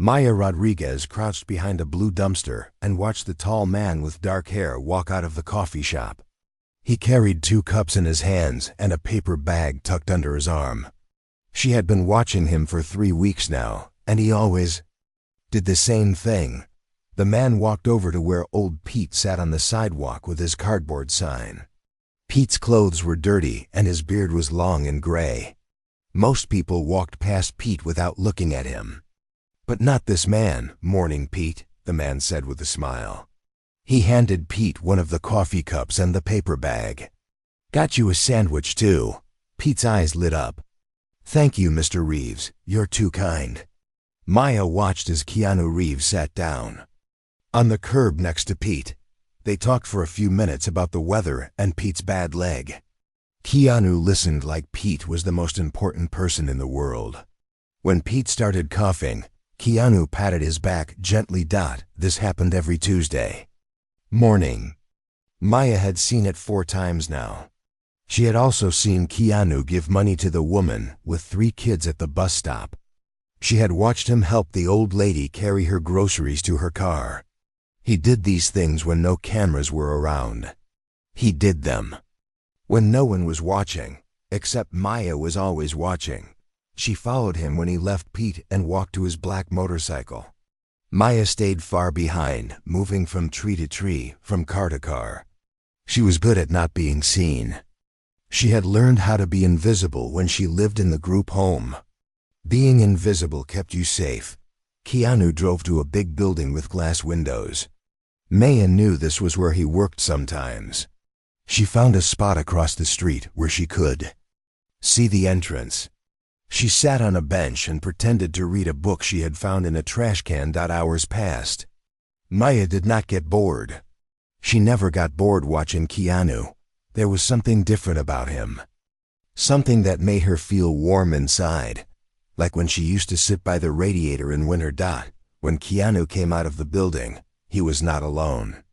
Maya Rodriguez crouched behind a blue dumpster and watched the tall man with dark hair walk out of the coffee shop. He carried 2 cups in his hands and a paper bag tucked under his arm. She had been watching him for 3 weeks now, and he always did the same thing. The man walked over to where old Pete sat on the sidewalk with his cardboard sign. Pete's clothes were dirty and his beard was long and gray. Most people walked past Pete without looking at him. "But not this man, Morning Pete," the man said with a smile. He handed Pete one of the coffee cups and the paper bag. "Got you a sandwich, too." Pete's eyes lit up. "Thank you, Mr. Reeves. You're too kind." Maya watched as Keanu Reeves sat down on the curb next to Pete. They talked for a few minutes about the weather and Pete's bad leg. Keanu listened like Pete was the most important person in the world. When Pete started coughing, Keanu patted his back gently. "This happened every Tuesday morning." Maya had seen it 4 times now. She had also seen Keanu give money to the woman with 3 kids at the bus stop. She had watched him help the old lady carry her groceries to her car. He did these things when no cameras were around. He did them when no one was watching, except Maya was always watching. She followed him when he left Pete and walked to his black motorcycle. Maya stayed far behind, moving from tree to tree, from car to car. She was good at not being seen. She had learned how to be invisible when she lived in the group home. Being invisible kept you safe. Keanu drove to a big building with glass windows. Maya knew this was where he worked sometimes. She found a spot across the street where she could see the entrance. She sat on a bench and pretended to read a book she had found in a trash can. Hours passed. Maya did not get bored. She never got bored watching Keanu. There was something different about him. Something that made her feel warm inside. Like when she used to sit by the radiator in winter. When Keanu came out of the building, he was not alone.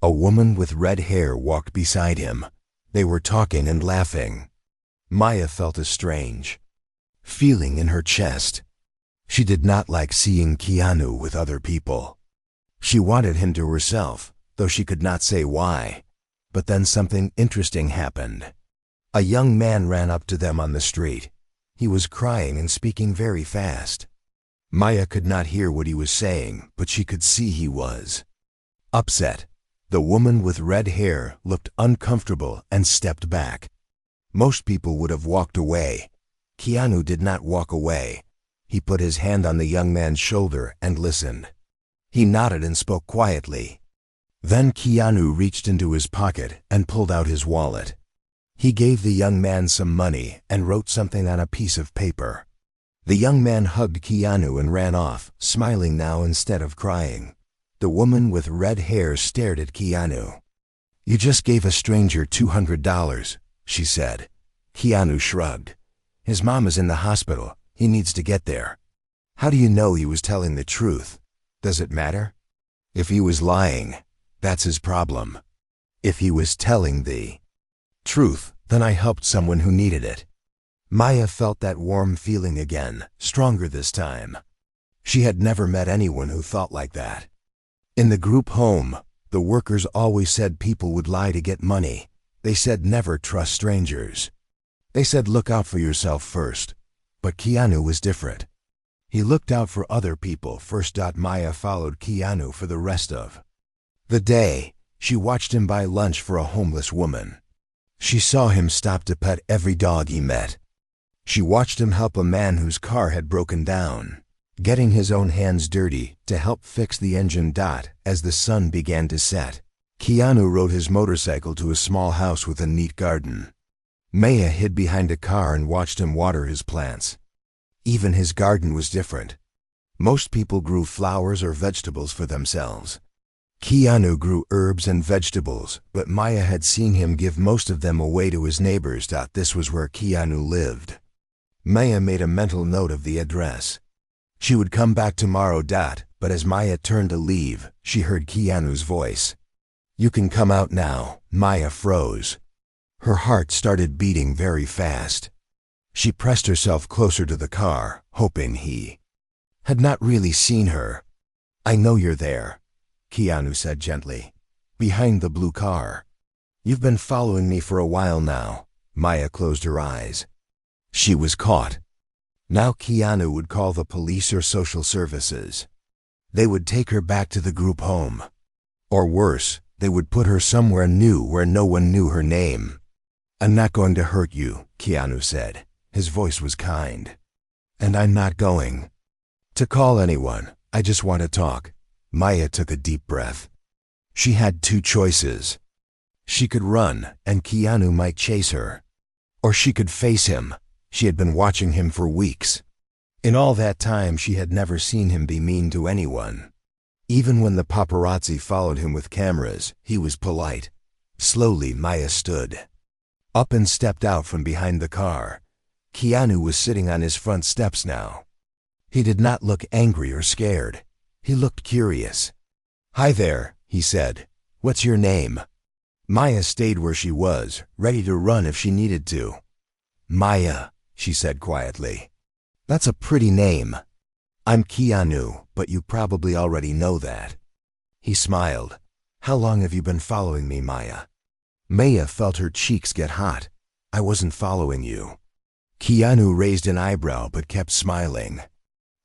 A woman with red hair walked beside him. They were talking and laughing. Maya felt a strange feeling in her chest. She did not like seeing Keanu with other people. She wanted him to herself, though she could not say why. But then something interesting happened. A young man ran up to them on the street. He was crying and speaking very fast. Maya could not hear what he was saying, but she could see he was upset. The woman with red hair looked uncomfortable and stepped back. Most people would have walked away. Keanu did not walk away. He put his hand on the young man's shoulder and listened. He nodded and spoke quietly. Then Keanu reached into his pocket and pulled out his wallet. He gave the young man some money and wrote something on a piece of paper. The young man hugged Keanu and ran off, smiling now instead of crying. The woman with red hair stared at Keanu. "You just gave a stranger $200, she said. Keanu shrugged. "His mom is in the hospital. He needs to get there." "How do you know he was telling the truth? Does it matter?" "If he was lying, that's his problem. If he was telling the truth, then I helped someone who needed it." Maya felt that warm feeling again, stronger this time. She had never met anyone who thought like that. In the group home, the workers always said people would lie to get money. They said never trust strangers. They said look out for yourself first. But Keanu was different. He looked out for other people first. Maya followed Keanu for the rest of the day. She watched him buy lunch for a homeless woman. She saw him stop to pet every dog he met. She watched him help a man whose car had broken down, getting his own hands dirty to help fix the engine. As the sun began to set, Keanu rode his motorcycle to a small house with a neat garden. Maya hid behind a car and watched him water his plants. Even his garden was different. Most people grew flowers or vegetables for themselves. Keanu grew herbs and vegetables, but Maya had seen him give most of them away to his neighbors. This was where Keanu lived. Maya made a mental note of the address. She would come back tomorrow. But as Maya turned to leave, she heard Keanu's voice. "You can come out now." Maya froze. Her heart started beating very fast. She pressed herself closer to the car, hoping he had not really seen her. "I know you're there," Keanu said gently. "Behind the blue car. You've been following me for a while now." Maya closed her eyes. She was caught. Now Keanu would call the police or social services. They would take her back to the group home. Or worse, they would put her somewhere new where no one knew her name. "I'm not going to hurt you," Keanu said. His voice was kind. "And I'm not going to call anyone. I just want to talk." Maya took a deep breath. She had two choices. She could run, and Keanu might chase her. Or she could face him. She had been watching him for weeks. In all that time, she had never seen him be mean to anyone. Even when the paparazzi followed him with cameras, he was polite. Slowly, Maya stood up and stepped out from behind the car. Keanu was sitting on his front steps now. He did not look angry or scared. He looked curious. "Hi there," he said. "What's your name?" Maya stayed where she was, ready to run if she needed to. "Maya," she said quietly. "That's a pretty name." "I'm Keanu, but you probably already know that." He smiled. "How long have you been following me, Maya?" Maya felt her cheeks get hot. "I wasn't following you." Keanu raised an eyebrow but kept smiling.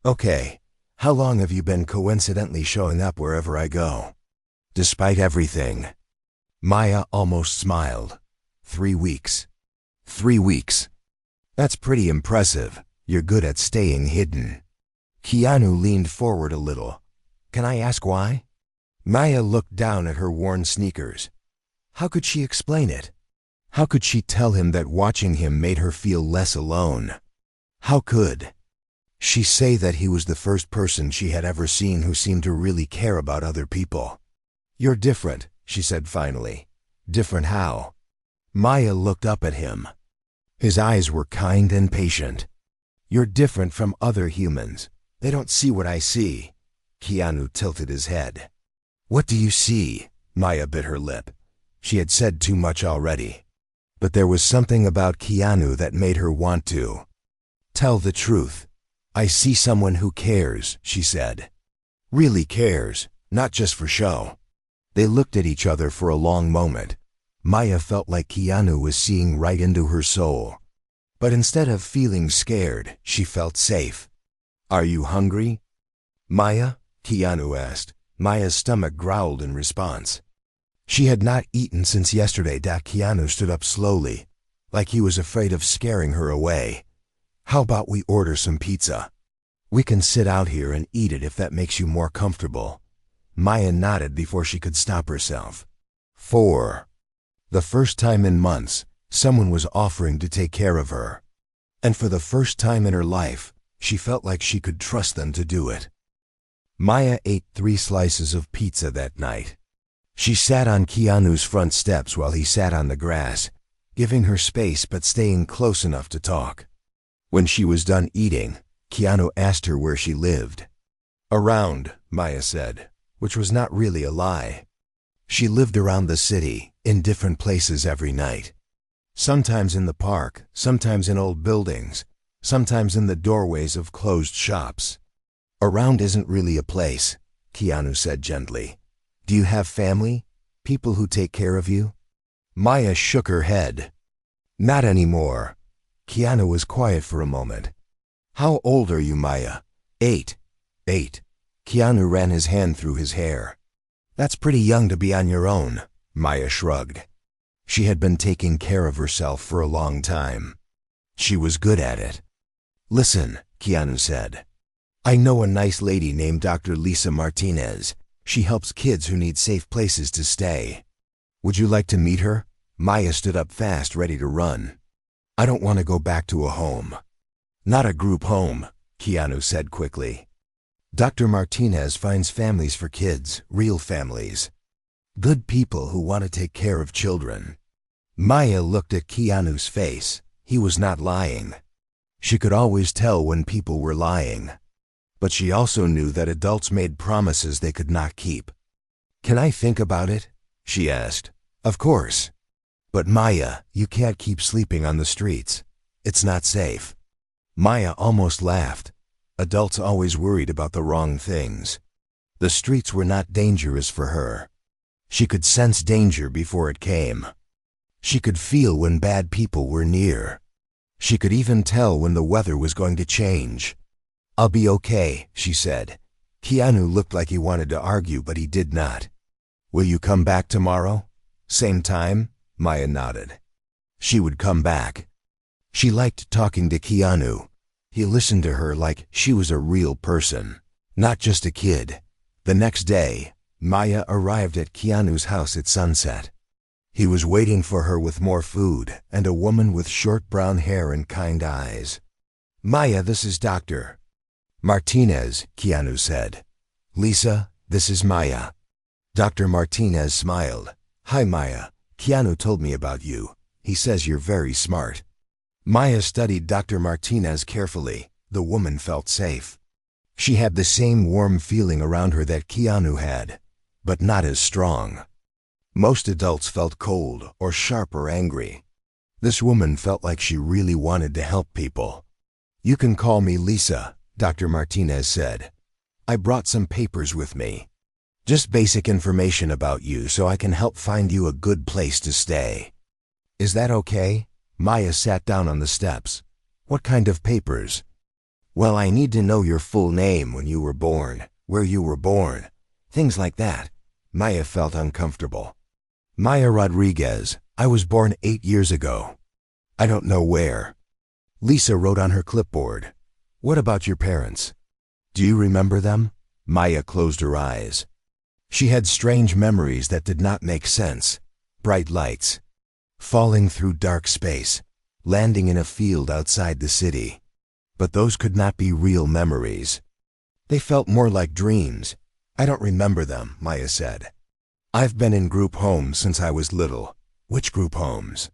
"Okay, how long have you been coincidentally showing up wherever I go?" "Despite everything." Maya almost smiled. 3 weeks. 3 weeks. That's pretty impressive. You're good at staying hidden. Keanu leaned forward a little. "Can I ask why?" Maya looked down at her worn sneakers. How could she explain it? How could she tell him that watching him made her feel less alone? How could she say that he was the first person she had ever seen who seemed to really care about other people? "You're different," she said finally. "Different how?" Maya looked up at him. His eyes were kind and patient. "You're different from other humans. They don't see what I see." Keanu tilted his head. "What do you see?" Maya bit her lip. She had said too much already. But there was something about Keanu that made her want to tell the truth. "I see someone who cares," she said. "Really cares, not just for show." They looked at each other for a long moment. Maya felt like Keanu was seeing right into her soul. But instead of feeling scared, she felt safe. "Are you hungry, Maya?" Keanu asked. Maya's stomach growled in response. She had not eaten since yesterday. Keanu stood up slowly, like he was afraid of scaring her away. "How about we order some pizza? We can sit out here and eat it if that makes you more comfortable." Maya nodded before she could stop herself. 4. The first time in months, someone was offering to take care of her. And for the first time in her life, she felt like she could trust them to do it. Maya ate 3 slices of pizza that night. She sat on Keanu's front steps while he sat on the grass, giving her space but staying close enough to talk. When she was done eating, Keanu asked her where she lived. "Around," Maya said, which was not really a lie. She lived around the city, in different places every night. Sometimes in the park, sometimes in old buildings, sometimes in the doorways of closed shops. "Around isn't really a place," Keanu said gently. "Do you have family? People who take care of you?" Maya shook her head. "Not anymore." Keanu was quiet for a moment. "How old are you, Maya?" 8. 8. Keanu ran his hand through his hair. "That's pretty young to be on your own," Maya shrugged. She had been taking care of herself for a long time. She was good at it. "Listen," Keanu said. "I know a nice lady named Dr. Lisa Martinez. She helps kids who need safe places to stay. Would you like to meet her?" Maya stood up fast, ready to run. "I don't want to go back to a home." "Not a group home," Keanu said quickly. "Dr. Martinez finds families for kids, real families. Good people who want to take care of children." Maya looked at Keanu's face. He was not lying. She could always tell when people were lying. But she also knew that adults made promises they could not keep. "Can I think about it?" she asked. "Of course. But Maya, you can't keep sleeping on the streets. It's not safe." Maya almost laughed. Adults always worried about the wrong things. The streets were not dangerous for her. She could sense danger before it came. She could feel when bad people were near. She could even tell when the weather was going to change. "I'll be okay," she said. Keanu looked like he wanted to argue, but he did not. "Will you come back tomorrow? Same time?" Maya nodded. She would come back. She liked talking to Keanu. He listened to her like she was a real person, not just a kid. The next day, Maya arrived at Keanu's house at sunset. He was waiting for her with more food and a woman with short brown hair and kind eyes. "Maya, this is Dr. Martinez," Keanu said. "Lisa, this is Maya." Dr. Martinez smiled. "Hi, Maya. Keanu told me about you. He says you're very smart." Maya studied Dr. Martinez carefully. The woman felt safe. She had the same warm feeling around her that Keanu had, but not as strong. Most adults felt cold or sharp or angry. This woman felt like she really wanted to help people. "You can call me Lisa," Dr. Martinez said. "I brought some papers with me. Just basic information about you so I can help find you a good place to stay." "Is that okay?" Maya sat down on the steps. "What kind of papers?" "Well, I need to know your full name, when you were born, where you were born, things like that." Maya felt uncomfortable. "Maya Rodriguez. I was born 8 years ago. I don't know where." Lisa wrote on her clipboard. "What about your parents? Do you remember them?" Maya closed her eyes. She had strange memories that did not make sense. Bright lights, falling through dark space, landing in a field outside the city. But those could not be real memories. They felt more like dreams. "I don't remember them," Maya said. "I've been in group homes since I was little." "Which group homes?"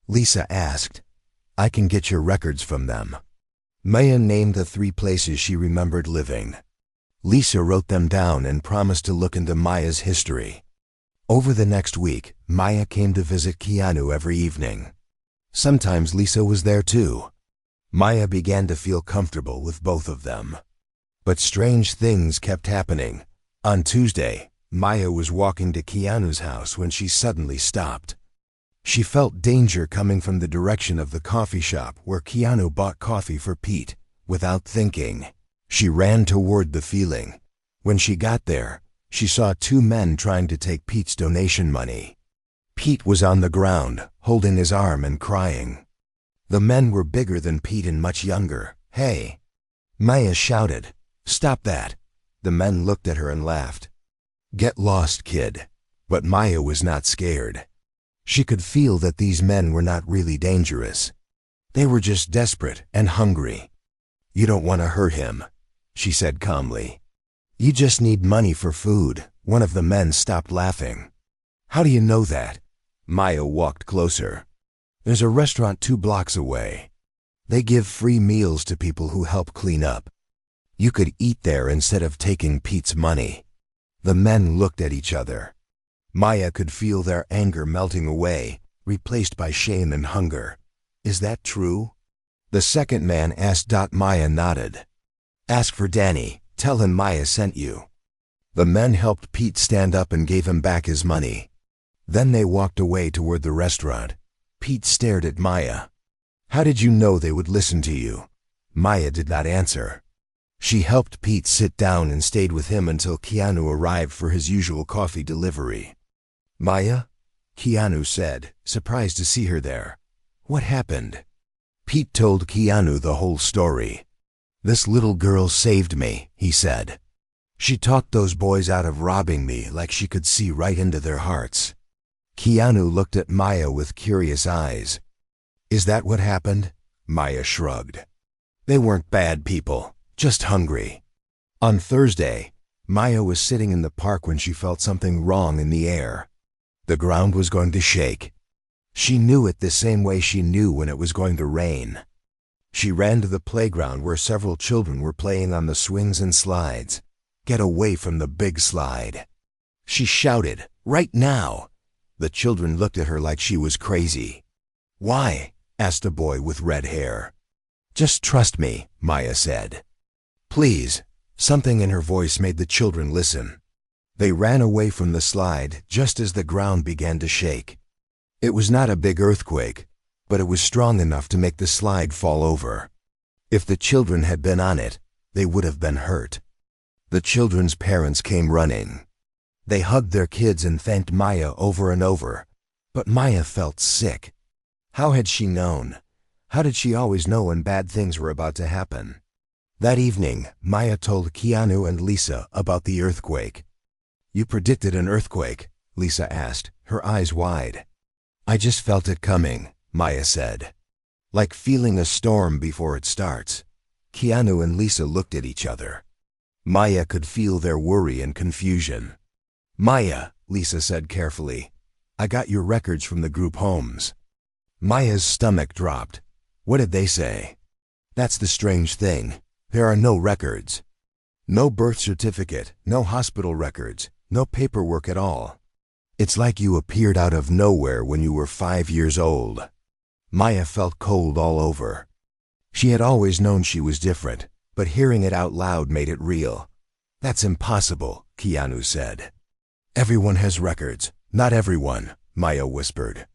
Lisa asked. "I can get your records from them." Maya named the 3 places she remembered living. Lisa wrote them down and promised to look into Maya's history. Over the next week, Maya came to visit Keanu every evening. Sometimes Lisa was there too. Maya began to feel comfortable with both of them. But strange things kept happening. On Tuesday, Maya was walking to Keanu's house when she suddenly stopped. She felt danger coming from the direction of the coffee shop where Keanu bought coffee for Pete. Without thinking, she ran toward the feeling. When she got there, she saw 2 men trying to take Pete's donation money. Pete was on the ground, holding his arm and crying. The men were bigger than Pete and much younger. "Hey!" Maya shouted. "Stop that!" The men looked at her and laughed. "Get lost, kid." But Maya was not scared. She could feel that these men were not really dangerous. They were just desperate and hungry. "You don't want to hurt him," she said calmly. "You just need money for food." One of the men stopped laughing. "How do you know that?" Maya walked closer. "There's a restaurant 2 blocks away. They give free meals to people who help clean up. You could eat there instead of taking Pete's money." The men looked at each other. Maya could feel their anger melting away, replaced by shame and hunger. "Is that true?" The second man asked. Maya nodded. "Ask for Danny. Tell him Maya sent you." The men helped Pete stand up and gave him back his money. Then they walked away toward the restaurant. Pete stared at Maya. "How did you know they would listen to you?" Maya did not answer. She helped Pete sit down and stayed with him until Keanu arrived for his usual coffee delivery. "Maya?" Keanu said, surprised to see her there. "What happened?" Pete told Keanu the whole story. "This little girl saved me," he said. "She talked those boys out of robbing me like she could see right into their hearts." Keanu looked at Maya with curious eyes. "Is that what happened?" Maya shrugged. "They weren't bad people, just hungry." On Thursday, Maya was sitting in the park when she felt something wrong in the air. The ground was going to shake. She knew it the same way she knew when it was going to rain. She ran to the playground where several children were playing on the swings and slides. "Get away from the big slide." She shouted, "Right now!" The children looked at her like she was crazy. "Why?" asked a boy with red hair. "Just trust me," Maya said. Please." Something in her voice made the children listen. They ran away from the slide just as the ground began to shake. It was not a big earthquake, but it was strong enough to make the slide fall over. If the children had been on it, they would have been hurt. The children's parents came running. They hugged their kids and thanked Maya over and over, but Maya felt sick. How had she known? How did she always know when bad things were about to happen? That evening, Maya told Keanu and Lisa about the earthquake. "You predicted an earthquake?" Lisa asked, her eyes wide. "I just felt it coming," Maya said. "Like feeling a storm before it starts." Keanu and Lisa looked at each other. Maya could feel their worry and confusion. "Maya," Lisa said carefully, "I got your records from the group homes." Maya's stomach dropped. What did they say? That's the strange thing. There are no records. No birth certificate, no hospital records, no paperwork at all. It's like you appeared out of nowhere when you were 5 years old. Maya felt cold all over. She had always known she was different, but hearing it out loud made it real. "That's impossible," Keanu said. "Everyone has records." "Not everyone," Maya whispered.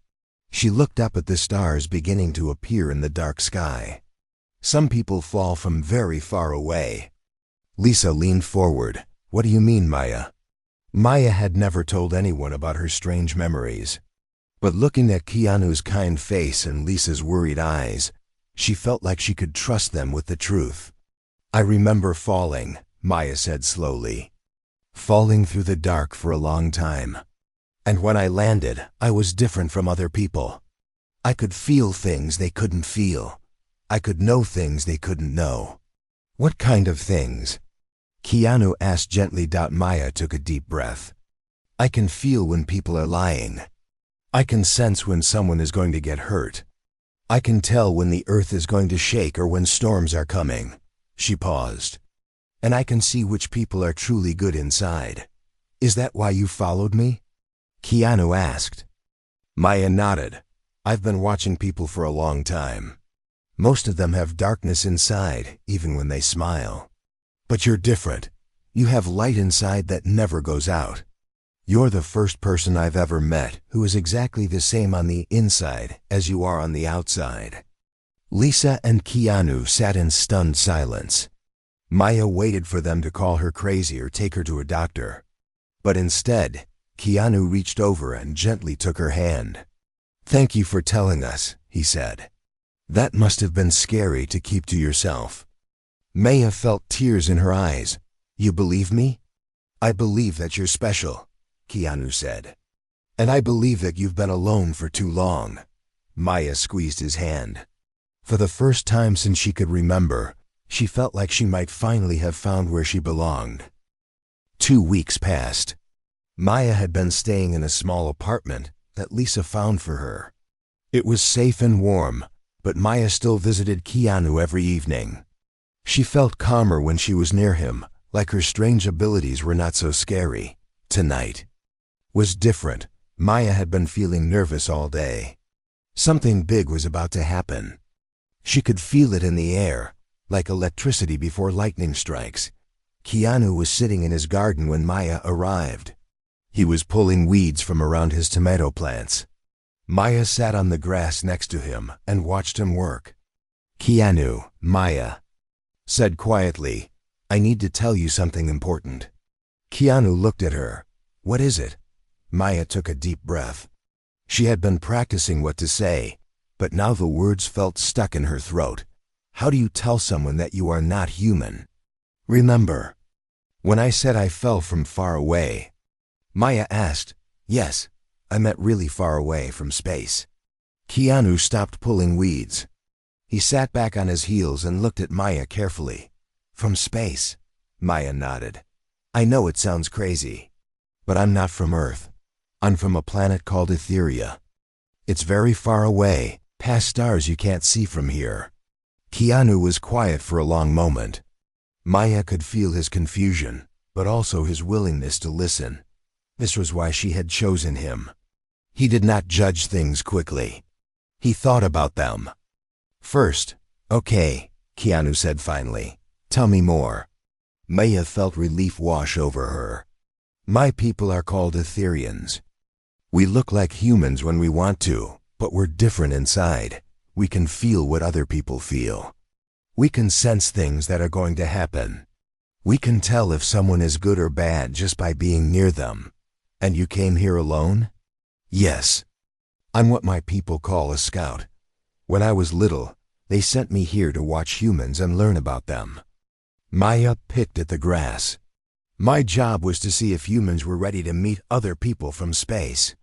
She looked up at the stars beginning to appear in the dark sky. "Some people fall from very far away." Lisa leaned forward. "What do you mean, Maya?" Maya had never told anyone about her strange memories. But looking at Keanu's kind face and Lisa's worried eyes, she felt like she could trust them with the truth. "I remember falling," Maya said slowly. "Falling through the dark for a long time. And when I landed, I was different from other people. I could feel things they couldn't feel. I could know things they couldn't know." "What kind of things?" Keanu asked gently. Maya took a deep breath. "I can feel when people are lying. I can sense when someone is going to get hurt. I can tell when the earth is going to shake or when storms are coming." She paused. "And I can see which people are truly good inside. Is that why you followed me?" Keanu asked. Maya nodded. "I've been watching people for a long time. Most of them have darkness inside, even when they smile. But you're different. You have light inside that never goes out. You're the first person I've ever met who is exactly the same on the inside as you are on the outside." Lisa and Keanu sat in stunned silence. Maya waited for them to call her crazy or take her to a doctor. But instead, Keanu reached over and gently took her hand. "Thank you for telling us," he said. "That must have been scary to keep to yourself." Maya felt tears in her eyes. "You believe me?" "I believe that you're special," Keanu said. "And I believe that you've been alone for too long." Maya squeezed his hand. For the first time since she could remember, she felt like she might finally have found where she belonged. 2 weeks passed. Maya had been staying in a small apartment that Lisa found for her. It was safe and warm, but Maya still visited Keanu every evening. She felt calmer when she was near him, like her strange abilities were not so scary. Tonight was different. Maya had been feeling nervous all day. Something big was about to happen. She could feel it in the air, like electricity before lightning strikes. Keanu was sitting in his garden when Maya arrived. He was pulling weeds from around his tomato plants. Maya sat on the grass next to him and watched him work. "Keanu," Maya said quietly, "I need to tell you something important." Keanu looked at her. "What is it?" Maya took a deep breath. She had been practicing what to say, but now the words felt stuck in her throat. "How do you tell someone that you are not human?" "Remember when I said I fell from far away?" Maya asked. "Yes, I meant really far away from space." Keanu stopped pulling weeds. He sat back on his heels and looked at Maya carefully. "From space?" Maya nodded. "I know it sounds crazy, but I'm not from Earth. I'm from a planet called Etheria. It's very far away, past stars you can't see from here." Keanu was quiet for a long moment. Maya could feel his confusion, but also his willingness to listen. This was why she had chosen him. He did not judge things quickly. He thought about them. "First, okay," Keanu said finally. "Tell me more." Maya felt relief wash over her. My people are called Etherians. We look like humans when we want to, but we're different inside. We can feel what other people feel. We can sense things that are going to happen. We can tell if someone is good or bad just by being near them. And you came here alone? Yes. I'm what my people call a scout. When I was little, they sent me here to watch humans and learn about them. Maya picked at the grass. My job was to see if humans were ready to meet other people from space.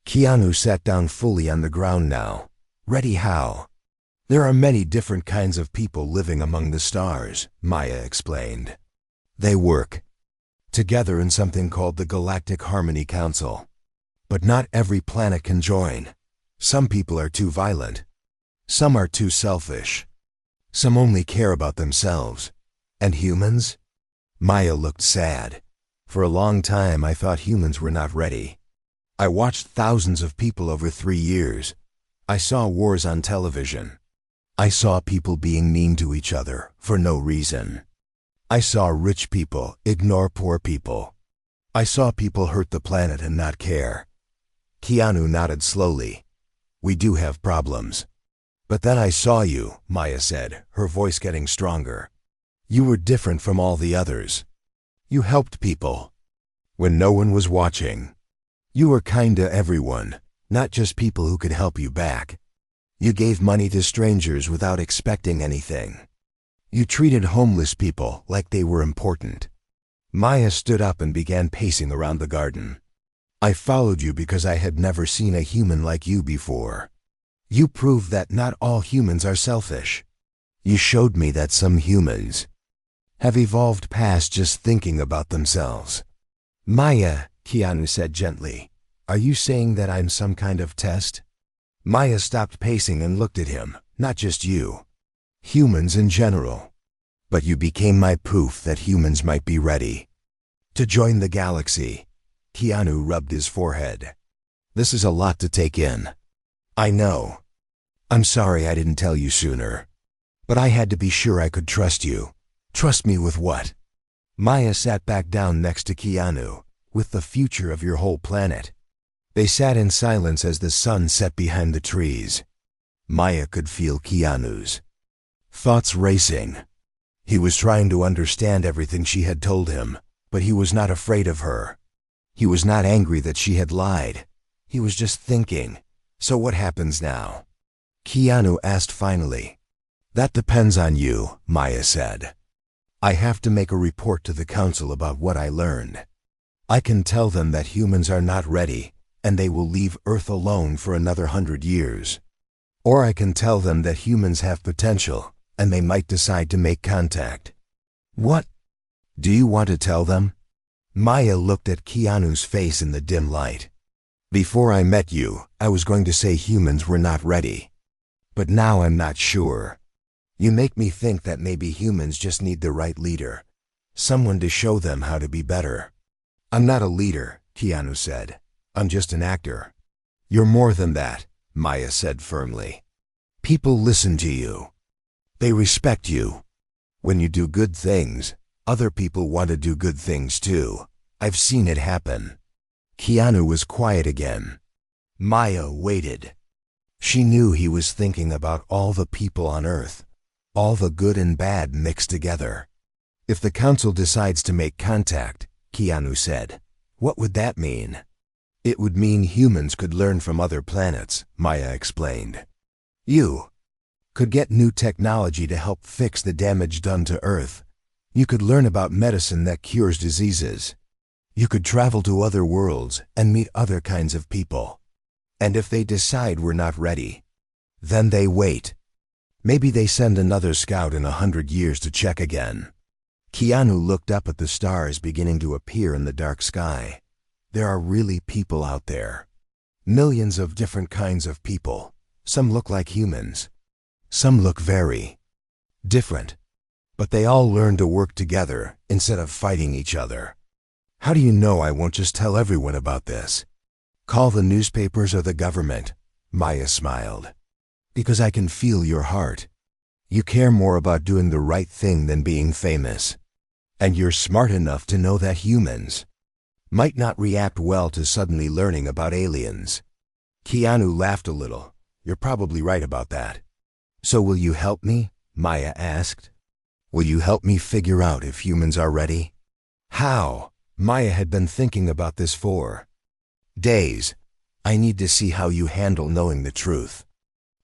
Keanu sat down fully on the ground now. Ready how? There are many different kinds of people living among the stars, Maya explained. They work together in something called the Galactic Harmony Council. But not every planet can join. Some people are too violent. Some are too selfish. Some only care about themselves. And humans? Maya looked sad. For a long time I thought humans were not ready. I watched thousands of people over 3 years. I saw wars on television. I saw people being mean to each other for no reason. I saw rich people ignore poor people. I saw people hurt the planet and not care. Keanu nodded slowly. We do have problems. But then I saw you, Maya said, her voice getting stronger. You were different from all the others. You helped people when no one was watching. You were kind to everyone, not just people who could help you back. You gave money to strangers without expecting anything. You treated homeless people like they were important. Maya stood up and began pacing around the garden. I followed you because I had never seen a human like you before. You proved that not all humans are selfish. You showed me that some humans have evolved past just thinking about themselves. Maya, Keanu said gently, are you saying that I'm some kind of test? Maya stopped pacing and looked at him, not just you. Humans in general. But you became my proof that humans might be ready to join the galaxy. Keanu rubbed his forehead. This is a lot to take in. I know. I'm sorry I didn't tell you sooner. But I had to be sure I could trust you. Trust me with what? Maya sat back down next to Keanu. With the future of your whole planet. They sat in silence as the sun set behind the trees. Maya could feel Keanu's thoughts racing. He was trying to understand everything she had told him, but he was not afraid of her. He was not angry that she had lied. He was just thinking, so what happens now? Keanu asked finally. That depends on you, Maya said. I have to make a report to the council about what I learned. I can tell them that humans are not ready, and they will leave Earth alone for another 100 years. Or I can tell them that humans have potential, and they might decide to make contact. What do you want to tell them? Maya looked at Keanu's face in the dim light. Before I met you, I was going to say humans were not ready. But now I'm not sure. You make me think that maybe humans just need the right leader. Someone to show them how to be better. I'm not a leader, Keanu said. I'm just an actor. You're more than that, Maya said firmly. People listen to you. They respect you. When you do good things, other people want to do good things too. I've seen it happen. Keanu was quiet again. Maya waited. She knew he was thinking about all the people on Earth, all the good and bad mixed together. If the council decides to make contact, Keanu said, what would that mean? It would mean humans could learn from other planets, Maya explained. You could get new technology to help fix the damage done to Earth. You could learn about medicine that cures diseases. You could travel to other worlds and meet other kinds of people. And if they decide we're not ready, then they wait. Maybe they send another scout in 100 years to check again. Keanu looked up at the stars beginning to appear in the dark sky. There are really people out there. Millions of different kinds of people. Some look like humans. Some look very different. But they all learn to work together instead of fighting each other. How do you know I won't just tell everyone about this? Call the newspapers or the government, Maya smiled. Because I can feel your heart. You care more about doing the right thing than being famous. And you're smart enough to know that humans might not react well to suddenly learning about aliens. Keanu laughed a little. You're probably right about that. So will you help me? Maya asked. Will you help me figure out if humans are ready? How? Maya had been thinking about this for days. I need to see how you handle knowing the truth.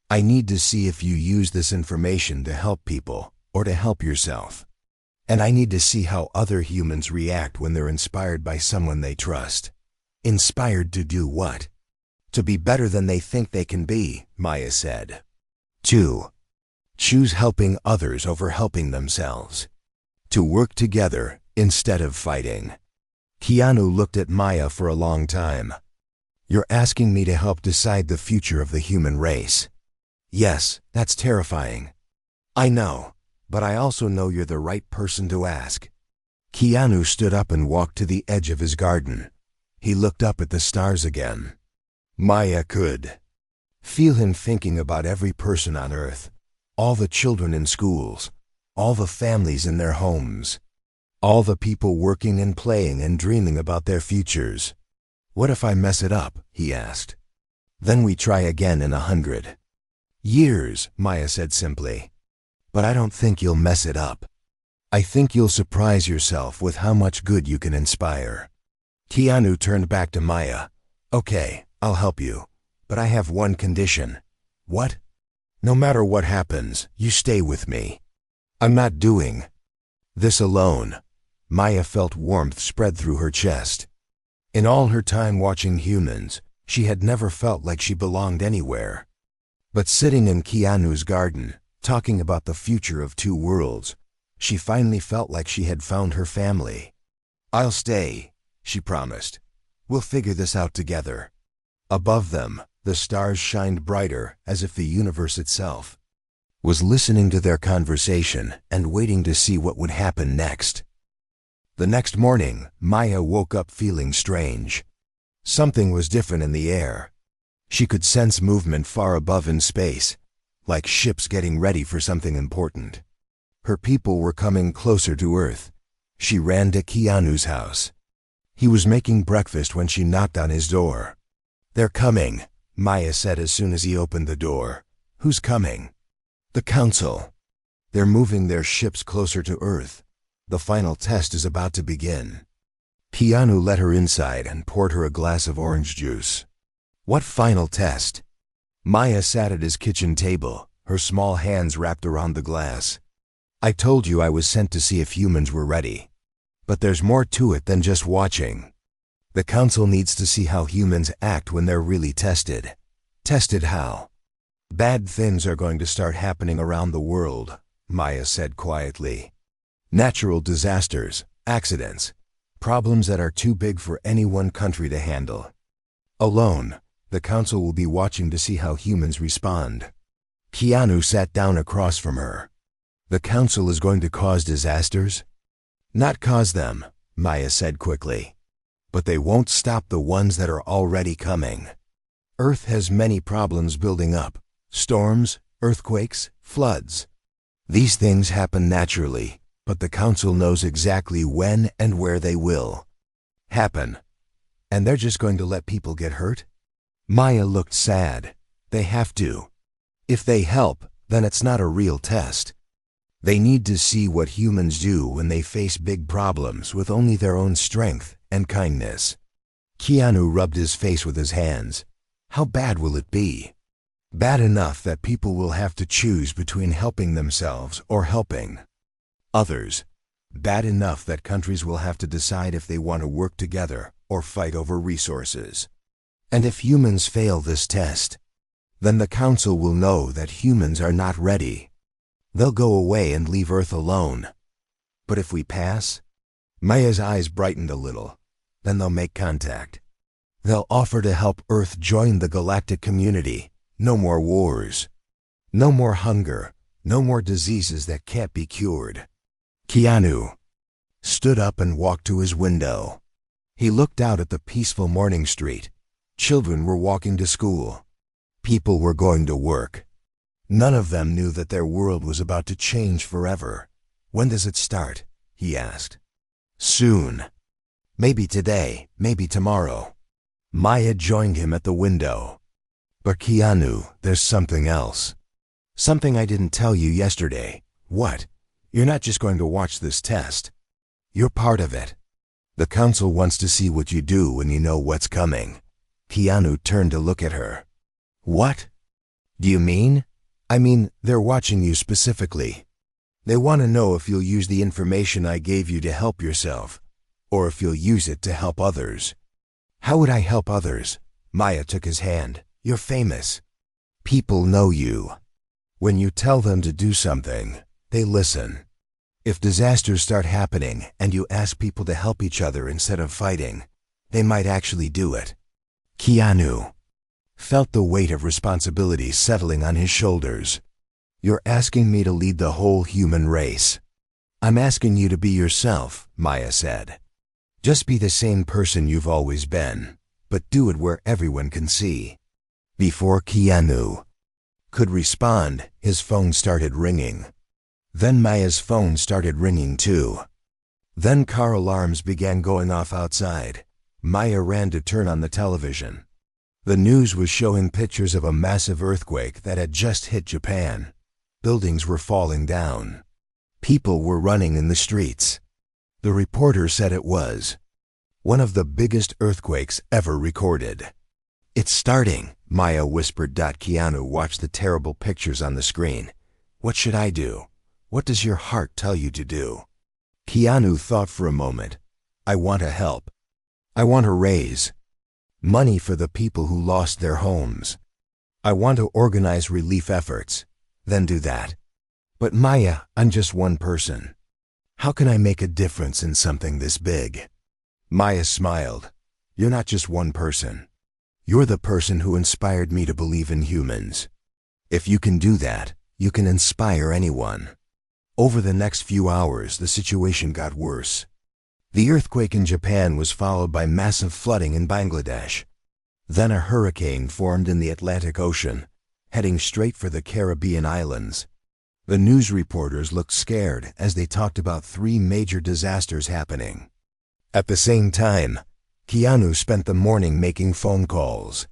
I need to see if you use this information to help people or to help yourself. And I need to see how other humans react when they're inspired by someone they trust. Inspired to do what? To be better than they think they can be, Maya said. 2. Choose helping others over helping themselves. To work together instead of fighting. Keanu looked at Maya for a long time. You're asking me to help decide the future of the human race. Yes, that's terrifying. I know, but I also know you're the right person to ask. Keanu stood up and walked to the edge of his garden. He looked up at the stars again. Maya could feel him thinking about every person on Earth, all the children in schools, all the families in their homes, all the people working and playing and dreaming about their futures. What if I mess it up? He asked. Then we try again in 100 years, Maya said simply. But I don't think you'll mess it up. I think you'll surprise yourself with how much good you can inspire. Keanu turned back to Maya. Okay, I'll help you, but I have one condition. What? No matter what happens, you stay with me. I'm not doing this alone. Maya felt warmth spread through her chest. In all her time watching humans, she had never felt like she belonged anywhere. But sitting in Keanu's garden, talking about the future of two worlds, she finally felt like she had found her family. I'll stay, she promised. We'll figure this out together. Above them, the stars shined brighter, as if the universe itself was listening to their conversation and waiting to see what would happen next. The next morning, Maya woke up feeling strange. Something was different in the air. She could sense movement far above in space, like ships getting ready for something important. Her people were coming closer to Earth. She ran to Keanu's house. He was making breakfast when she knocked on his door. They're coming, Maya said as soon as he opened the door. Who's coming? The council. They're moving their ships closer to Earth. The final test is about to begin. Keanu let her inside and poured her a glass of orange juice. What final test? Maya sat at his kitchen table, her small hands wrapped around the glass. I told you I was sent to see if humans were ready. But there's more to it than just watching. The council needs to see how humans act when they're really tested. Tested how? Bad things are going to start happening around the world, Maya said quietly. Natural disasters, accidents, problems that are too big for any one country to handle. Alone, the council will be watching to see how humans respond. Keanu sat down across from her. The council is going to cause disasters? Not cause them, Maya said quickly. But they won't stop the ones that are already coming. Earth has many problems building up. Storms, earthquakes, floods. These things happen naturally, but the council knows exactly when and where they will happen. And they're just going to let people get hurt? Maya looked sad. They have to. If they help, then it's not a real test. They need to see what humans do when they face big problems with only their own strength and kindness. Keanu rubbed his face with his hands. How bad will it be? Bad enough that people will have to choose between helping themselves or helping others. Bad enough that countries will have to decide if they want to work together or fight over resources. And if humans fail this test, then the council will know that humans are not ready. They'll go away and leave Earth alone. But if we pass? Maya's eyes brightened a little. Then they'll make contact. They'll offer to help Earth join the galactic community. No more wars. No more hunger. No more diseases that can't be cured. Keanu stood up and walked to his window. He looked out at the peaceful morning street. Children were walking to school. People were going to work. None of them knew that their world was about to change forever. When does it start? He asked. Soon. Maybe today, maybe tomorrow. Maya joined him at the window. But Keanu, there's something else. Something I didn't tell you yesterday. What? You're not just going to watch this test. You're part of it. The council wants to see what you do when you know what's coming. Keanu turned to look at her. What? Do you mean? I mean, they're watching you specifically. They want to know if you'll use the information I gave you to help yourself, or if you'll use it to help others. How would I help others? Maya took his hand. You're famous. People know you. When you tell them to do something, they listen. If disasters start happening and you ask people to help each other instead of fighting, they might actually do it. Keanu felt the weight of responsibility settling on his shoulders. You're asking me to lead the whole human race. I'm asking you to be yourself, Maya said. Just be the same person you've always been, but do it where everyone can see. Before Keanu could respond, his phone started ringing. Then Maya's phone started ringing too. Then car alarms began going off outside. Maya ran to turn on the television. The news was showing pictures of a massive earthquake that had just hit Japan. Buildings were falling down. People were running in the streets. The reporter said it was one of the biggest earthquakes ever recorded. It's starting, Maya whispered. Keanu watched the terrible pictures on the screen. What should I do? What does your heart tell you to do? Keanu thought for a moment. I want to help. I want to raise money for the people who lost their homes. I want to organize relief efforts, then do that. But Maya, I'm just one person. How can I make a difference in something this big? Maya smiled. You're not just one person. You're the person who inspired me to believe in humans. If you can do that, you can inspire anyone. Over the next few hours, the situation got worse. The earthquake in Japan was followed by massive flooding in Bangladesh. Then a hurricane formed in the Atlantic Ocean, heading straight for the Caribbean islands. The news reporters looked scared as they talked about 3 major disasters happening. At the same time, Keanu spent the morning making phone calls.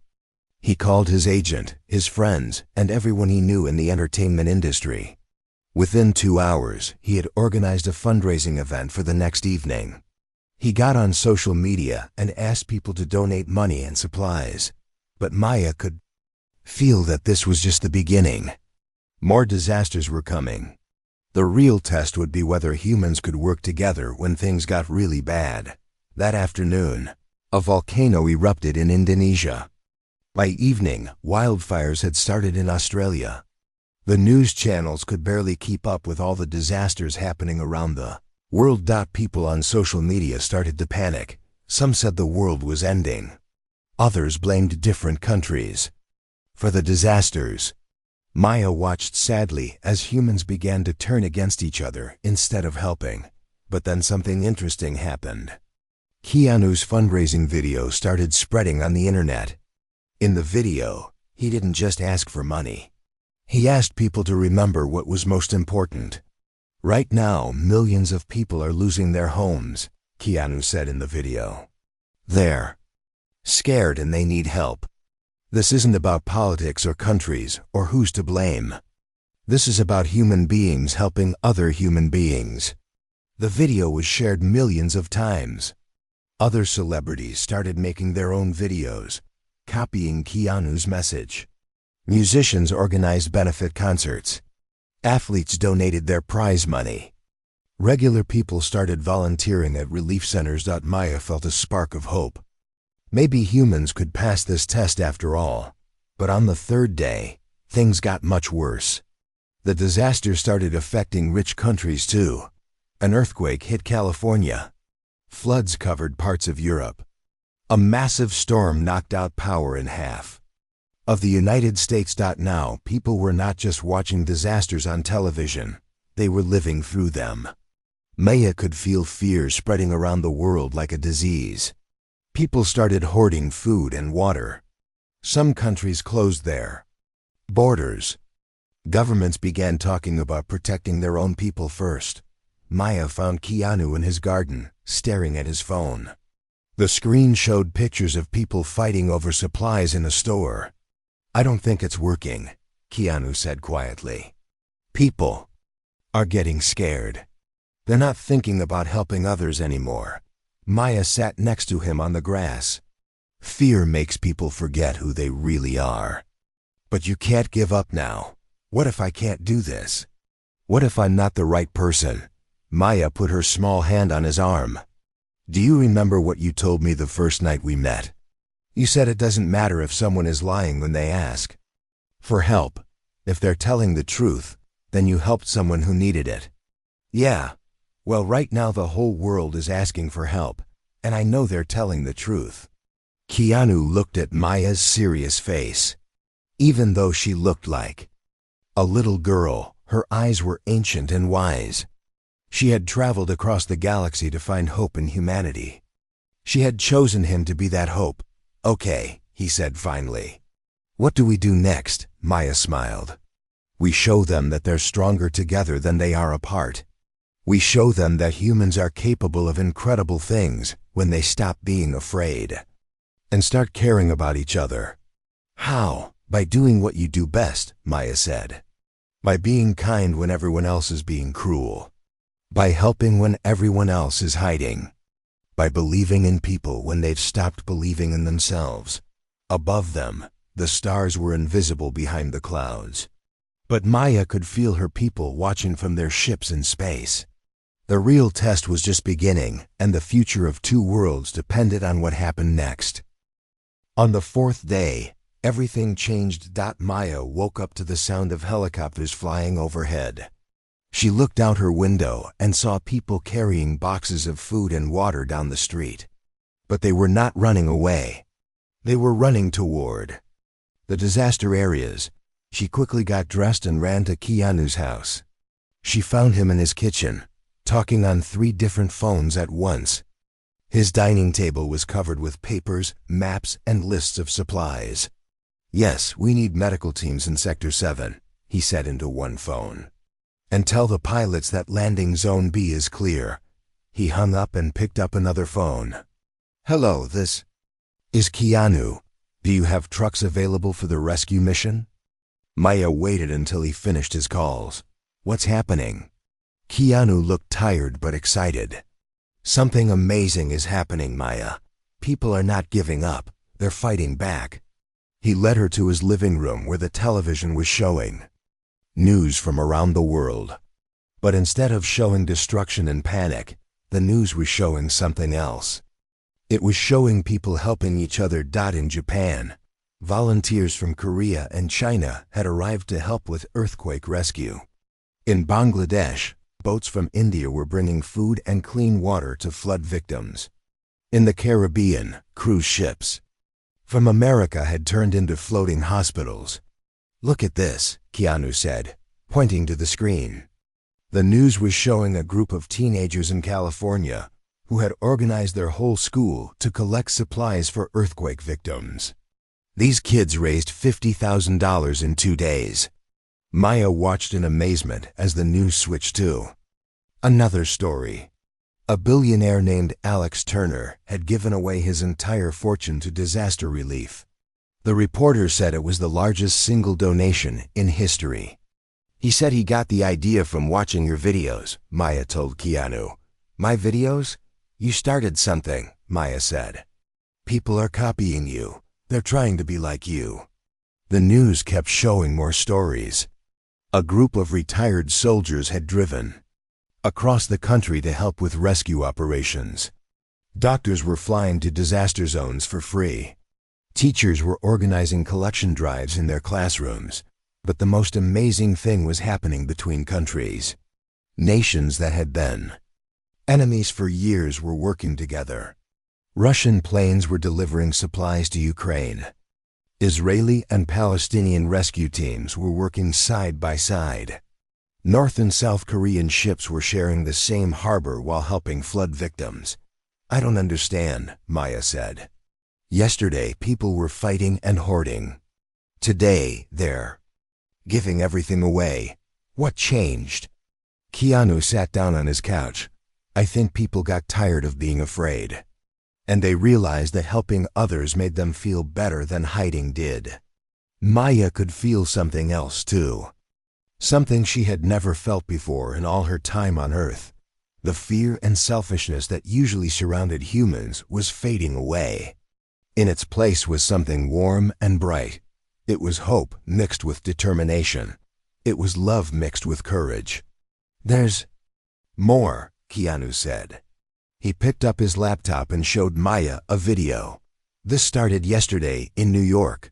He called his agent, his friends, and everyone he knew in the entertainment industry. Within 2 hours, he had organized a fundraising event for the next evening. He got on social media and asked people to donate money and supplies. But Maya could feel that this was just the beginning. More disasters were coming. The real test would be whether humans could work together when things got really bad. That afternoon, a volcano erupted in Indonesia. By evening, wildfires had started in Australia. The news channels could barely keep up with all the disasters happening around the world. People on social media started to panic. Some said the world was ending. Others blamed different countries for the disasters. Maya watched sadly as humans began to turn against each other instead of helping. But then something interesting happened. Keanu's fundraising video started spreading on the internet. In the video, he didn't just ask for money. He asked people to remember what was most important. Right now, millions of people are losing their homes, Keanu said in the video. They're scared and they need help. This isn't about politics or countries or who's to blame. This is about human beings helping other human beings. The video was shared millions of times. Other celebrities started making their own videos, copying Keanu's message. Musicians organized benefit concerts. Athletes donated their prize money. Regular people started volunteering at relief centers. Maya felt a spark of hope. Maybe humans could pass this test after all. But on the 3rd day, things got much worse. The disaster started affecting rich countries too. An earthquake hit California. Floods covered parts of Europe. A massive storm knocked out power in half of the United States. Now, people were not just watching disasters on television, they were living through them. Maya could feel fear spreading around the world like a disease. People started hoarding food and water. Some countries closed their borders. Governments began talking about protecting their own people first. Maya found Keanu in his garden, staring at his phone. The screen showed pictures of people fighting over supplies in a store. "I don't think it's working," Keanu said quietly. "People are getting scared. They're not thinking about helping others anymore." Maya sat next to him on the grass. "Fear makes people forget who they really are. But you can't give up now. What if I can't do this? What if I'm not the right person?" Maya put her small hand on his arm. "Do you remember what you told me the first night we met? You said it doesn't matter if someone is lying when they ask for help. If they're telling the truth, then you helped someone who needed it." "Yeah. Well, right now the whole world is asking for help, and I know they're telling the truth." Keanu looked at Maya's serious face. Even though she looked like a little girl, her eyes were ancient and wise. She had traveled across the galaxy to find hope in humanity. She had chosen him to be that hope. "Okay," he said finally. "What do we do next?" Maya smiled. "We show them that they're stronger together than they are apart. We show them that humans are capable of incredible things when they stop being afraid and start caring about each other." "How?" "By doing what you do best," Maya said. "By being kind when everyone else is being cruel. By helping when everyone else is hiding. By believing in people when they've stopped believing in themselves." Above them, the stars were invisible behind the clouds. But Maya could feel her people watching from their ships in space. The real test was just beginning, and the future of two worlds depended on what happened next. On the fourth day, everything changed. Maya woke up to the sound of helicopters flying overhead. She looked out her window and saw people carrying boxes of food and water down the street. But they were not running away. They were running toward the disaster areas. She quickly got dressed and ran to Keanu's house. She found him in his kitchen, talking on 3 different phones at once. His dining table was covered with papers, maps, and lists of supplies. "Yes, we need medical teams in Sector 7, he said into one phone. "And tell the pilots that landing Zone B is clear." He hung up and picked up another phone. "Hello, this is Keanu. Do you have trucks available for the rescue mission?" Maya waited until he finished his calls. "What's happening?" Keanu looked tired but excited. "Something amazing is happening, Maya. People are not giving up. They're fighting back." He led her to his living room where the television was showing news from around the world. But instead of showing destruction and panic, the news was showing something else. It was showing people helping each other. In Japan, volunteers from Korea and China had arrived to help with earthquake rescue. In Bangladesh, boats from India were bringing food and clean water to flood victims. In the Caribbean, cruise ships from America had turned into floating hospitals. "Look at this," Keanu said, pointing to the screen. The news was showing a group of teenagers in California who had organized their whole school to collect supplies for earthquake victims. These kids raised $50,000 in 2 days. Maya watched in amazement as the news switched to another story. A billionaire named Alex Turner had given away his entire fortune to disaster relief. The reporter said it was the largest single donation in history. "He said he got the idea from watching your videos," Maya told Keanu. "My videos? You started something," Maya said. "People are copying you. They're trying to be like you." The news kept showing more stories. A group of retired soldiers had driven across the country to help with rescue operations. Doctors were flying to disaster zones for free. Teachers were organizing collection drives in their classrooms. But the most amazing thing was happening between countries. Nations that had been enemies for years were working together. Russian planes were delivering supplies to Ukraine. Israeli and Palestinian rescue teams were working side by side. North and South Korean ships were sharing the same harbor while helping flood victims. "I don't understand," Maya said. "Yesterday, people were fighting and hoarding. Today, they're giving everything away. What changed?" Keanu sat down on his couch. I think people got tired of being afraid. And they realized that helping others made them feel better than hiding did. Maya could feel something else too. Something she had never felt before in all her time on Earth. The fear and selfishness that usually surrounded humans was fading away. In its place was something warm and bright. It was hope mixed with determination. It was love mixed with courage. "There's more," Keanu said. He picked up his laptop and showed Maya a video. This started yesterday in New York.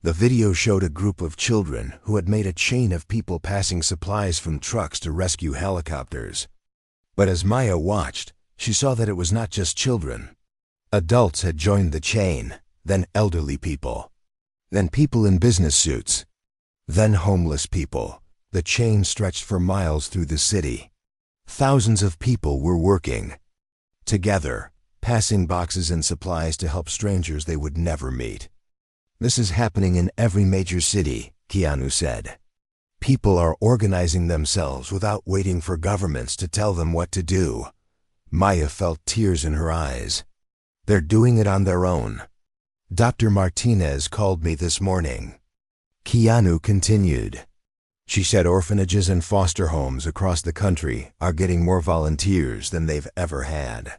The video showed a group of children who had made a chain of people passing supplies from trucks to rescue helicopters. But as Maya watched, she saw that it was not just children. Adults had joined the chain, then elderly people, then people in business suits, then homeless people. The chain stretched for miles through the city. Thousands of people were working together, passing boxes and supplies to help strangers they would never meet. "This is happening in every major city," Keanu said. "People are organizing themselves without waiting for governments to tell them what to do." Maya felt tears in her eyes. "They're doing it on their own. Dr. Martinez called me this morning." Keanu continued. She said orphanages and foster homes across the country are getting more volunteers than they've ever had.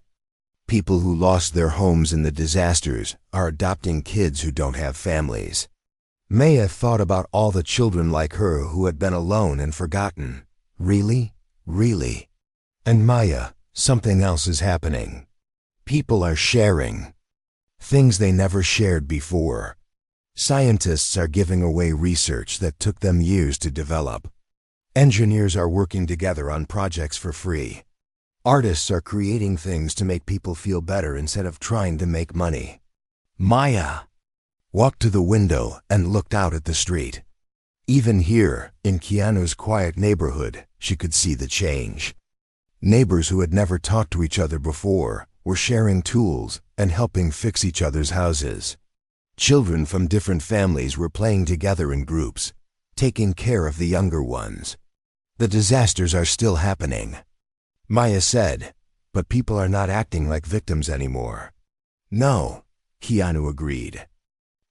People who lost their homes in the disasters are adopting kids who don't have families. Maya thought about all the children like her who had been alone and forgotten. Really? Really? And Maya, something else is happening. People are sharing things they never shared before. Scientists are giving away research that took them years to develop. Engineers are working together on projects for free. Artists are creating things to make people feel better instead of trying to make money. Maya walked to the window and looked out at the street. Even here, in Keanu's quiet neighborhood, she could see the change. Neighbors who had never talked to each other before were sharing tools and helping fix each other's houses. Children from different families were playing together in groups, taking care of the younger ones. "The disasters are still happening," Maya said, "but people are not acting like victims anymore." "No," Keanu agreed.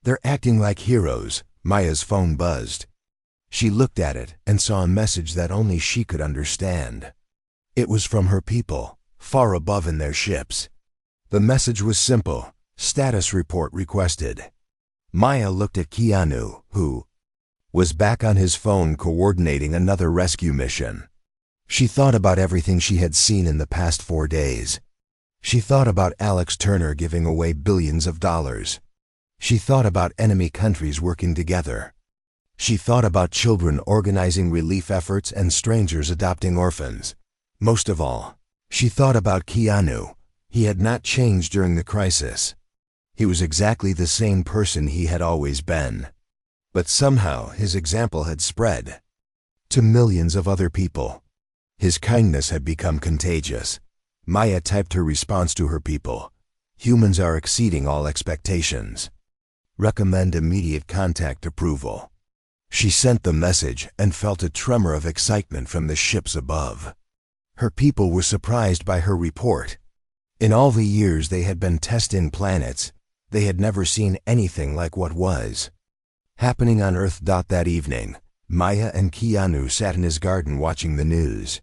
"They're acting like heroes." Maya's phone buzzed. She looked at it and saw a message that only she could understand. It was from her people, far above in their ships. The message was simple: status report requested. Maya looked at Keanu, who was back on his phone coordinating another rescue mission. She thought about everything she had seen in the past 4 days. She thought about Alex Turner giving away billions of dollars. She thought about enemy countries working together. She thought about children organizing relief efforts and strangers adopting orphans. Most of all, she thought about Keanu. He had not changed during the crisis. He was exactly the same person he had always been. But somehow his example had spread to millions of other people. His kindness had become contagious. Maya typed her response to her people. "Humans are exceeding all expectations. Recommend immediate contact approval." She sent the message and felt a tremor of excitement from the ships above. Her people were surprised by her report. In all the years they had been testing planets, they had never seen anything like what was happening on Earth. That evening, Maya and Keanu sat in his garden watching the news.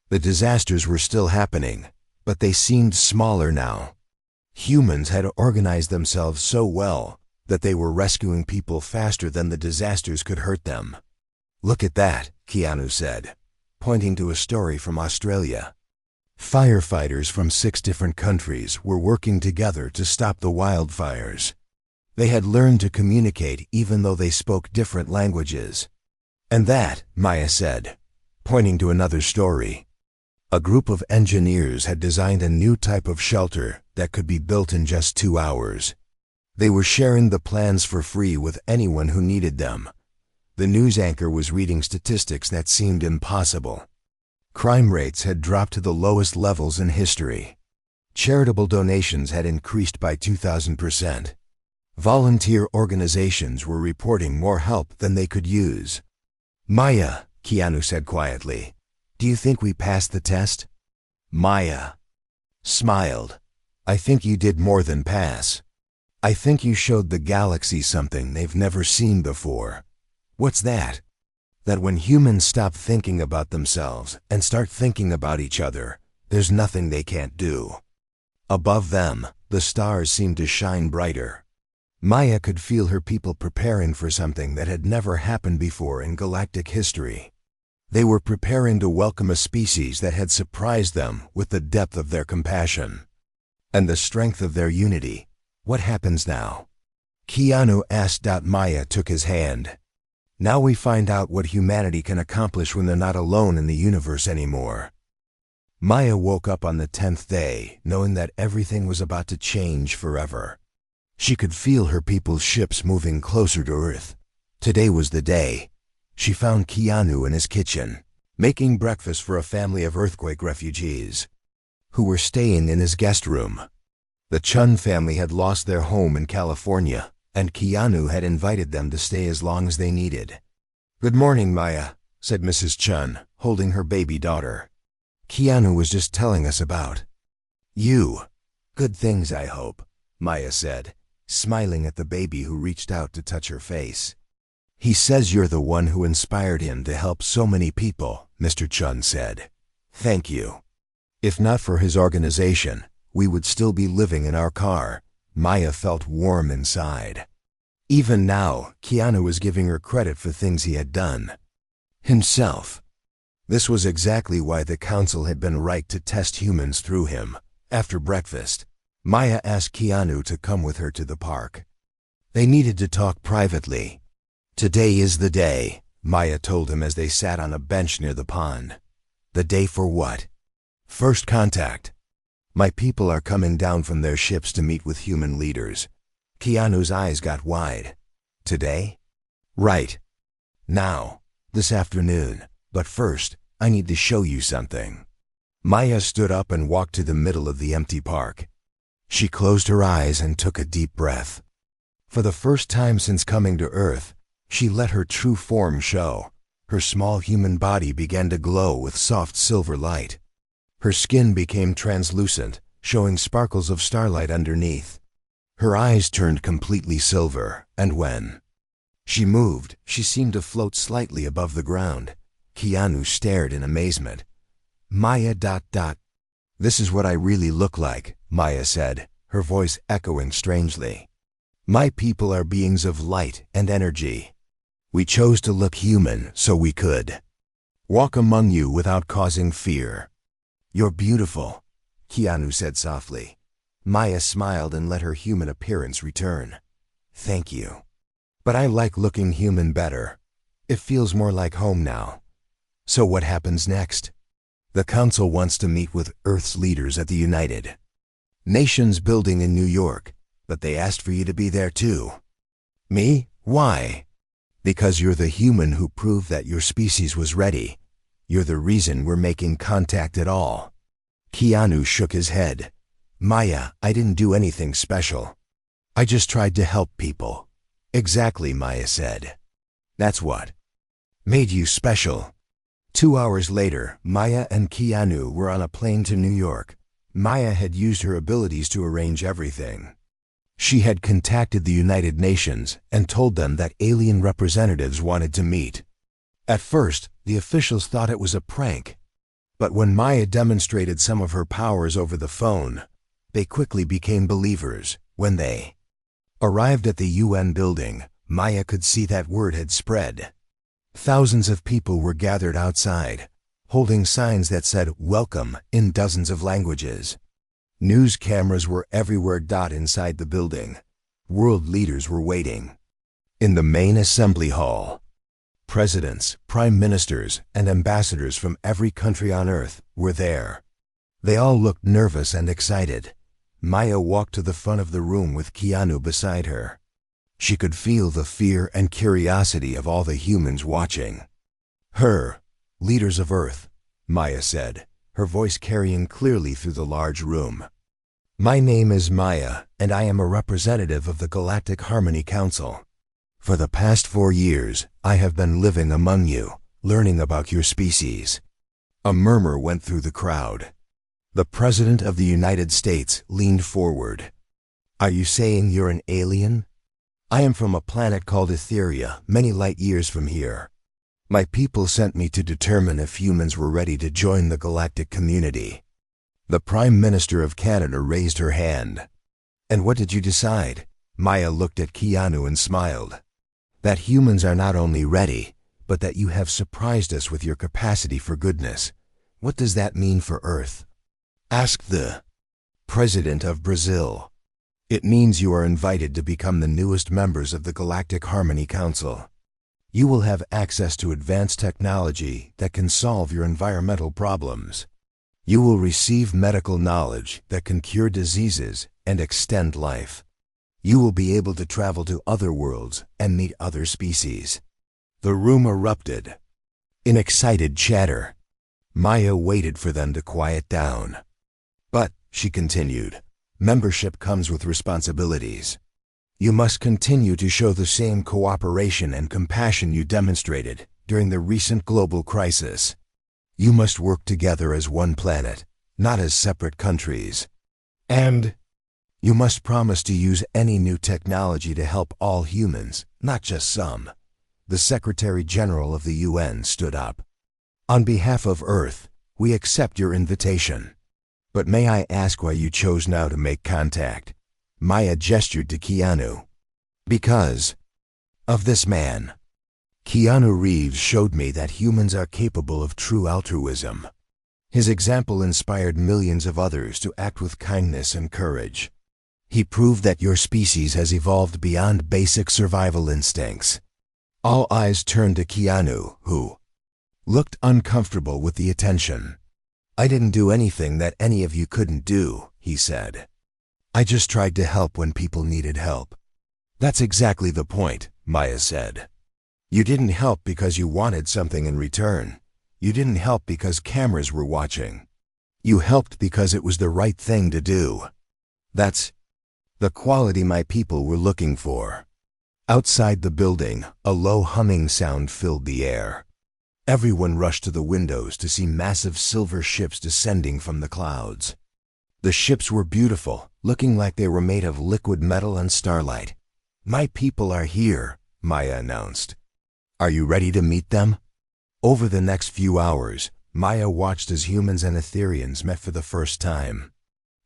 The disasters were still happening, but they seemed smaller now. Humans had organized themselves so well that they were rescuing people faster than the disasters could hurt them. "Look at that," Keanu said, pointing to a story from Australia. Firefighters from 6 different countries were working together to stop the wildfires. They had learned to communicate even though they spoke different languages. "And that," Maya said, pointing to another story. A group of engineers had designed a new type of shelter that could be built in just 2 hours. They were sharing the plans for free with anyone who needed them. The news anchor was reading statistics that seemed impossible. Crime rates had dropped to the lowest levels in history. Charitable donations had increased by 2,000%. Volunteer organizations were reporting more help than they could use. "Maya," Keanu said quietly, "do you think we passed the test?" Maya smiled. I think you did more than pass. I think you showed the galaxy something they've never seen before. What's that? That when humans stop thinking about themselves and start thinking about each other, there's nothing they can't do. Above them, the stars seemed to shine brighter. Maya could feel her people preparing for something that had never happened before in galactic history. They were preparing to welcome a species that had surprised them with the depth of their compassion and the strength of their unity. What happens now? Keanu asked. Maya took his hand. Now we find out what humanity can accomplish when they're not alone in the universe anymore. Maya woke up on the 10th day, knowing that everything was about to change forever. She could feel her people's ships moving closer to Earth. Today was the day. She found Keanu in his kitchen, making breakfast for a family of earthquake refugees who were staying in his guest room. The Chun family had lost their home in California, and Keanu had invited them to stay as long as they needed. "Good morning, Maya," said Mrs. Chun, holding her baby daughter. "Keanu was just telling us about you. Good things, I hope," Maya said, smiling at the baby who reached out to touch her face. "He says you're the one who inspired him to help so many people," Mr. Chun said. "Thank you. If not for his organization, we would still be living in our car." Maya felt warm inside. Even now, Keanu was giving her credit for things he had done himself. This was exactly why the council had been right to test humans through him. After breakfast, Maya asked Keanu to come with her to the park. They needed to talk privately. "Today is the day," Maya told him as they sat on a bench near the pond. "The day for what?" "First contact. My people are coming down from their ships to meet with human leaders." Keanu's eyes got wide. "Today?" "Right. Now. This afternoon. But first, I need to show you something." Maya stood up and walked to the middle of the empty park. She closed her eyes and took a deep breath. For the first time since coming to Earth, she let her true form show. Her small human body began to glow with soft silver light. Her skin became translucent, showing sparkles of starlight underneath. Her eyes turned completely silver, and when she moved, she seemed to float slightly above the ground. Keanu stared in amazement. "Maya. This is what I really look like," Maya said, her voice echoing strangely. "My people are beings of light and energy. We chose to look human so we could walk among you without causing fear." "You're beautiful," Keanu said softly. Maya smiled and let her human appearance return. "Thank you. But I like looking human better. It feels more like home now." "So what happens next?" "The council wants to meet with Earth's leaders at the United Nations building in New York, but they asked for you to be there too." "Me? Why?" "Because you're the human who proved that your species was ready. You're the reason we're making contact at all." Keanu shook his head. "Maya, I didn't do anything special. I just tried to help people." "Exactly," Maya said. "That's what made you special." 2 hours later, Maya and Keanu were on a plane to New York. Maya had used her abilities to arrange everything. She had contacted the United Nations and told them that alien representatives wanted to meet. At first, the officials thought it was a prank. But when Maya demonstrated some of her powers over the phone, they quickly became believers. When they arrived at the UN building, Maya could see that word had spread. Thousands of people were gathered outside, holding signs that said "Welcome" in dozens of languages. News cameras were everywhere. Inside the building, world leaders were waiting. In the main assembly hall, presidents, prime ministers, and ambassadors from every country on Earth were there. They all looked nervous and excited. Maya walked to the front of the room with Keanu beside her. She could feel the fear and curiosity of all the humans watching. "Her, leaders of Earth," Maya said, her voice carrying clearly through the large room. "My name is Maya, and I am a representative of the Galactic Harmony Council. For the past 4 years, I have been living among you, learning about your species." A murmur went through the crowd. The President of the United States leaned forward. Are you saying you're an alien? I am from a planet called Etheria, many light years from here. My people sent me to determine if humans were ready to join the galactic community. The Prime Minister of Canada raised her hand. And what did you decide? Maya looked at Keanu and smiled. That humans are not only ready, but that you have surprised us with your capacity for goodness. What does that mean for Earth? Asked the President of Brazil. It means you are invited to become the newest members of the Galactic Harmony Council. You will have access to advanced technology that can solve your environmental problems. You will receive medical knowledge that can cure diseases and extend life. You will be able to travel to other worlds and meet other species. The room erupted in excited chatter. Maya waited for them to quiet down. But, she continued, membership comes with responsibilities. You must continue to show the same cooperation and compassion you demonstrated during the recent global crisis. You must work together as one planet, not as separate countries. And you must promise to use any new technology to help all humans, not just some. The Secretary General of the UN stood up. On behalf of Earth, we accept your invitation. But may I ask why you chose now to make contact? Maya gestured to Keanu. Because of this man. Keanu Reeves showed me that humans are capable of true altruism. His example inspired millions of others to act with kindness and courage. He proved that your species has evolved beyond basic survival instincts. All eyes turned to Keanu, who looked uncomfortable with the attention. I didn't do anything that any of you couldn't do, he said. I just tried to help when people needed help. That's exactly the point, Maya said. You didn't help because you wanted something in return. You didn't help because cameras were watching. You helped because it was the right thing to do. That's the quality my people were looking for. Outside the building, a low humming sound filled the air. Everyone rushed to the windows to see massive silver ships descending from the clouds. The ships were beautiful, looking like they were made of liquid metal and starlight. My people are here, Maya announced. Are you ready to meet them? Over the next few hours, Maya watched as humans and Etherians met for the first time.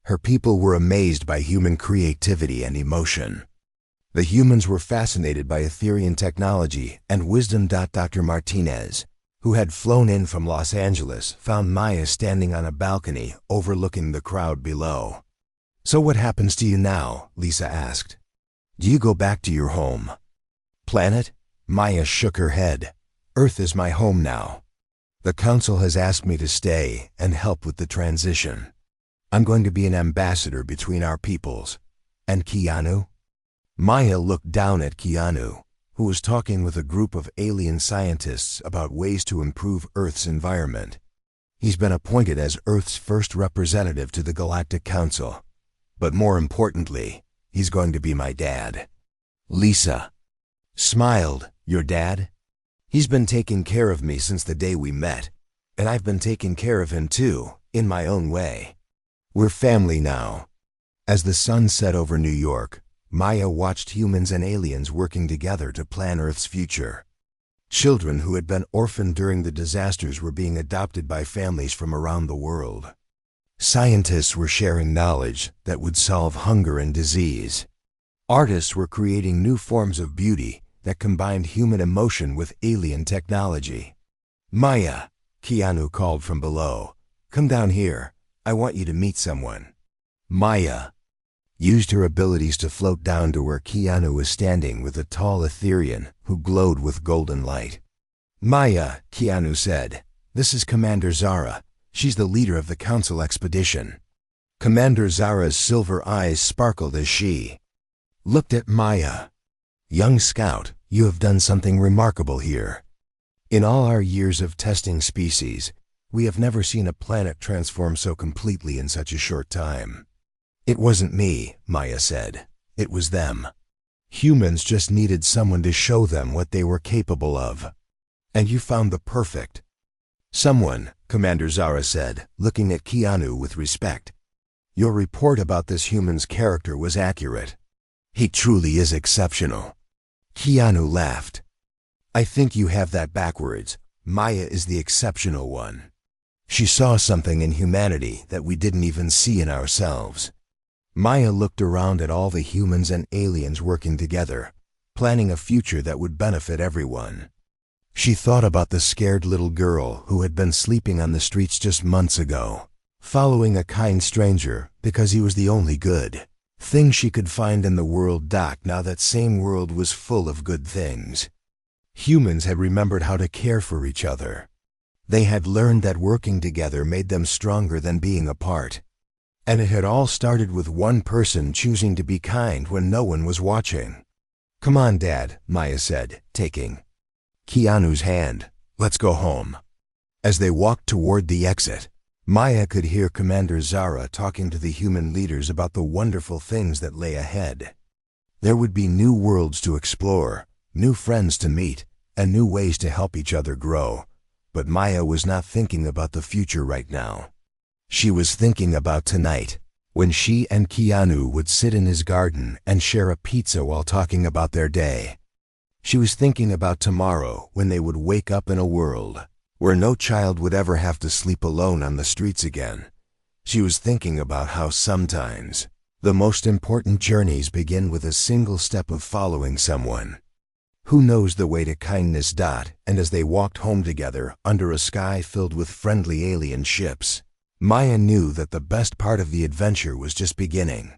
Her people were amazed by human creativity and emotion. The humans were fascinated by Etherian technology and wisdom. Dr. Martinez, who had flown in from Los Angeles, found Maya standing on a balcony overlooking the crowd below. So what happens to you now? Lisa asked. Do you go back to your home planet? Maya shook her head. Earth is my home now. The council has asked me to stay and help with the transition. I'm going to be an ambassador between our peoples. And Keanu? Maya looked down at Keanu, who was talking with a group of alien scientists about ways to improve Earth's environment. He's been appointed as Earth's first representative to the Galactic Council. But more importantly, he's going to be my dad. Lisa smiled. Your dad? He's been taking care of me since the day we met, and I've been taking care of him too, in my own way. We're family now. As the sun set over New York, Maya watched humans and aliens working together to plan Earth's future. Children who had been orphaned during the disasters were being adopted by families from around the world. Scientists were sharing knowledge that would solve hunger and disease. Artists were creating new forms of beauty that combined human emotion with alien technology. Maya, Keanu called from below. Come down here. I want you to meet someone. Maya used her abilities to float down to where Keanu was standing with a tall Etherian who glowed with golden light. Maya, Keanu said, this is Commander Zara. She's the leader of the Council expedition. Commander Zara's silver eyes sparkled as she looked at Maya. Young scout, you have done something remarkable here. In all our years of testing species, we have never seen a planet transform so completely in such a short time. It wasn't me, Maya said. It was them. Humans just needed someone to show them what they were capable of. And you found the perfect Someone, Commander Zara said, looking at Keanu with respect. Your report about this human's character was accurate. He truly is exceptional. Keanu laughed. I think you have that backwards. Maya is the exceptional one. She saw something in humanity that we didn't even see in ourselves. Maya looked around at all the humans and aliens working together, planning a future that would benefit everyone. She thought about the scared little girl who had been sleeping on the streets just months ago, following a kind stranger because he was the only good thing she could find in the world. Now that same world was full of good things. Humans had remembered how to care for each other. They had learned that working together made them stronger than being apart. And it had all started with one person choosing to be kind when no one was watching. Come on, Dad, Maya said, taking Keanu's hand. Let's go home. As they walked toward the exit, Maya could hear Commander Zara talking to the human leaders about the wonderful things that lay ahead. There would be new worlds to explore, new friends to meet, and new ways to help each other grow. But Maya was not thinking about the future right now. She was thinking about tonight, when she and Keanu would sit in his garden and share a pizza while talking about their day. She was thinking about tomorrow when they would wake up in a world where no child would ever have to sleep alone on the streets again. She was thinking about how sometimes the most important journeys begin with a single step of following someone who knows the way to kindness. And as they walked home together under a sky filled with friendly alien ships, Maya knew that the best part of the adventure was just beginning.